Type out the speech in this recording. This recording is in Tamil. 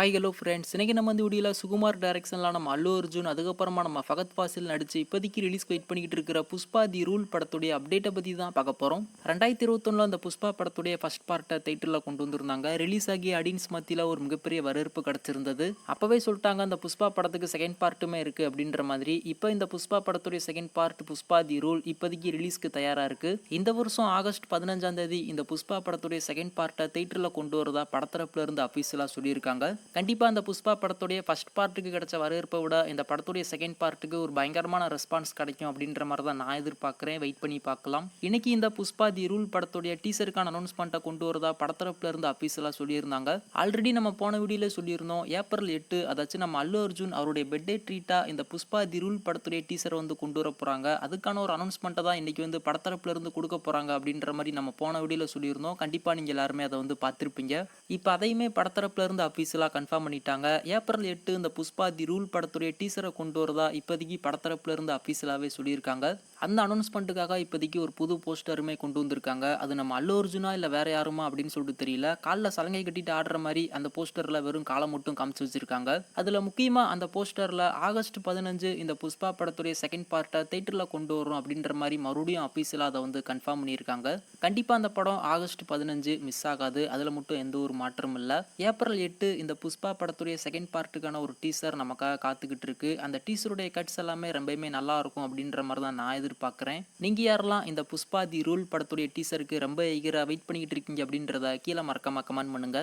ஹாய் ஹலோ ஃப்ரெண்ட்ஸ், இன்னைக்கு நம்ம வந்து வீடியோவில் சுகுமார் டைரக்ஷனில் நம்ம அல்லு அர்ஜுன் அதுக்கப்புறமா நம்ம ஃபகத் ஃபாசில் நடிச்சு இப்போதைக்கு ரிலீஸ்க்கு வெயிட் பண்ணிக்கிட்டு இருக்கிற புஷ்பா தி ரூல் படத்துடைய அப்டேட்டை பற்றி தான் பார்க்க போகிறோம். 2021 அந்த புஷ்பா படத்துடைய ஃபர்ஸ்ட் பார்ட்டை டைட்டிலில் கொண்டு வந்திருந்தாங்க. ரிலீஸ் ஆகி ஆடியன்ஸ் மத்தியில் ஒரு மிகப்பெரிய வரவேற்பு கிடச்சிருந்தது. அப்போவே சொல்லிட்டாங்க அந்த புஷ்பா படத்துக்கு செகண்ட் பார்ட்டுமே இருக்குது அப்படின்ற மாதிரி. இப்போ இந்த புஷ்பா படத்துடைய second part Pushpa the rule இப்போதைக்கு ரிலீஸ்க்கு தயாராக இருக்குது. இந்த வருஷம் ஆகஸ்ட் 15ஆம் தேதி இந்த புஷ்பா படத்துடைய செகண்ட் பார்ட்டை டைட்டிலில் கொண்டு வரதா படத்தரப்புல இருந்து அஃபீஷியலாக சொல்லியிருக்காங்க. கண்டிப்பா அந்த புஷ்பா படத்துடைய ஃபர்ஸ்ட் பார்ட்டுக்கு கிடைச்ச வரவேற்பை விட இந்த படத்துடைய செகண்ட் பார்ட்டுக்கு ஒரு பயங்கரமான ரெஸ்பான்ஸ் கிடைக்கும் அப்படின்ற மாதிரி தான் நான் எதிர்பார்க்குறேன். வெயிட் பண்ணி பார்க்கலாம். இன்னைக்கு இந்த புஷ்பா தி ரூல் படத்துடைய டீசருக்கான அனௌன்ஸ்மெண்ட்டை கொண்டு வரதா படத்தரப்புல இருந்து அஃபீஷியலாக சொல்லியிருந்தாங்க. ஆல்ரெடி நம்ம போன வீடியோல சொல்லியிருந்தோம், ஏப்ரல் 8 அதாச்சும் நம்ம அல்லு அர்ஜுன் அவருடைய பெட்டே ட்ரீட்டா இந்த புஷ்பா தி ரூல் படத்துடைய டீசரை வந்து கொண்டு வர போறாங்க. அதுக்கான ஒரு அனௌன்ஸ்மெண்ட்டை தான் இன்னைக்கு வந்து படத்தரப்புல இருந்து கொடுக்க போறாங்க அப்படின்ற மாதிரி நம்ம போன வீடியோல சொல்லியிருந்தோம். கண்டிப்பா நீங்க எல்லாருமே அதை வந்து பார்த்திருப்பீங்க. இப்போ அதையுமே படத்தரப்புல இருந்து அஃபீஷியலாக கன்ஃபார்ம் பண்ணிட்டாங்க. ஏப்ரல் 8 இந்த புஷ்பா தி ரூல் படத்துடைய டீசரை கொண்டு வரதா இப்போதைக்கு படத்தரப்புல இருந்து அஃபீஷியலாகவே சொல்லியிருக்காங்க. அந்த அனௌன்ஸ்மெண்ட்டுக்காக இப்போதைக்கு ஒரு புது போஸ்டருமே கொண்டு வந்திருக்காங்க. அது நம்ம அல்லு அர்ஜுனா இல்லை வேற யாருமா அப்படின்னு சொல்லிட்டு தெரியல. காலில் சலங்கை கட்டிட்டு ஆடுற மாதிரி அந்த போஸ்டர்ல வெறும் காலை மட்டும் காமிச்சு வச்சிருக்காங்க. அதுல முக்கியமா அந்த போஸ்டர்ல ஆகஸ்ட் 15 இந்த புஷ்பா படத்துடைய செகண்ட் பார்ட்டை தேட்டரில் கொண்டு வரும் அப்படின்ற மாதிரி மறுபடியும் அஃபீஷியலாக அதை வந்து கன்ஃபார்ம் பண்ணியிருக்காங்க. கண்டிப்பா அந்த படம் ஆகஸ்ட் 15 மிஸ் ஆகாது. அதுல மட்டும் எந்த ஒரு மாற்றமும் இல்லை. ஏப்ரல் 8 இந்த புஷ்பா படத்துடைய செகண்ட் பார்ட்டுக்கான ஒரு டீசர் நமக்காக காத்துக்கிட்டு இருக்கு. அந்த டீசருடைய கட்ஸ் எல்லாமே ரொம்பவுமே நல்லா இருக்கும் அப்படின்ற மாதிரி தான் நான் எதிர்பார்க்குறேன். நீங்க யாரெல்லாம் இந்த புஷ்பா தி ரூல் படத்துடைய டீசருக்கு ரொம்ப ஈகரா வெயிட் பண்ணிக்கிட்டு இருக்கீங்க அப்படின்றத கீழே மறக்காம கமெண்ட் பண்ணுங்க.